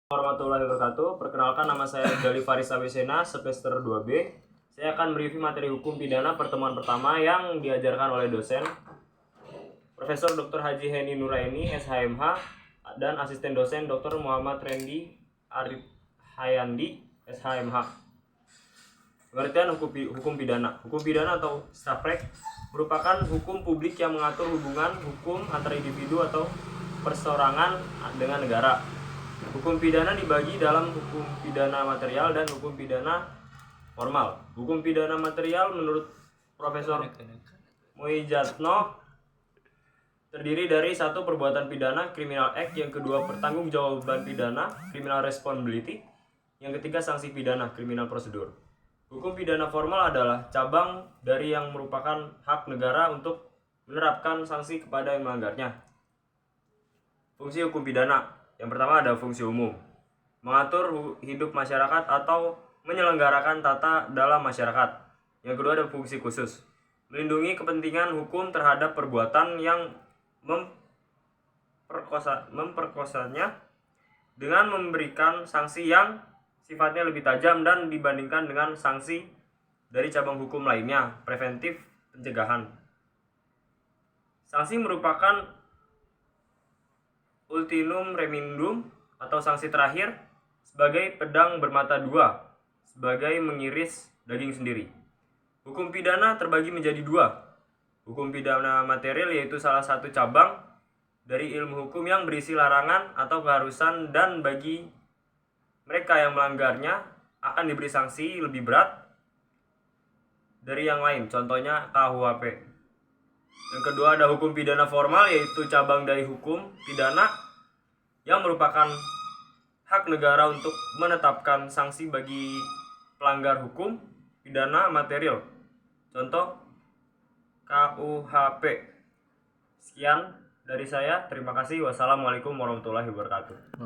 Warahmatullahi wabarakatuh. Perkenalkan, nama saya Dali Faris Awisena, semester 2B. Saya akan mereview materi hukum pidana pertemuan pertama yang diajarkan oleh dosen Profesor Dr. Haji Heni Nuraini, SHMH, dan asisten dosen Dr. Muhammad Rendi Arif Hayandi, SHMH. Pengertian hukum pidana. Hukum pidana atau Staprek merupakan hukum publik yang mengatur hubungan hukum antara individu atau perseorangan dengan negara. Hukum pidana dibagi dalam hukum pidana material dan hukum pidana formal. Hukum pidana material menurut Profesor Muijatno terdiri dari satu, perbuatan pidana criminal act, yang kedua, pertanggungjawaban pidana criminal responsibility, yang ketiga, sanksi pidana criminal procedure. Hukum pidana formal adalah cabang dari yang merupakan hak negara untuk menerapkan sanksi kepada yang melanggarnya. Fungsi hukum pidana. Yang pertama ada fungsi umum, mengatur hidup masyarakat atau menyelenggarakan tata dalam masyarakat. Yang kedua ada fungsi khusus, melindungi kepentingan hukum terhadap perbuatan yang memperkosanya dengan memberikan sanksi yang sifatnya lebih tajam dan dibandingkan dengan sanksi dari cabang hukum lainnya. Preventif, pencegahan. Sanksi merupakan ultimum remedium atau sanksi terakhir, sebagai pedang bermata dua, sebagai mengiris daging sendiri. Hukum pidana terbagi menjadi dua. Hukum pidana material, yaitu salah satu cabang dari ilmu hukum yang berisi larangan atau keharusan, dan bagi mereka yang melanggarnya akan diberi sanksi lebih berat dari yang lain, contohnya KUHP. Yang kedua ada hukum pidana formal, yaitu cabang dari hukum pidana yang merupakan hak negara untuk menetapkan sanksi bagi pelanggar hukum pidana material, contoh KUHP. Sekian dari saya, terima kasih. Wassalamualaikum warahmatullahi wabarakatuh.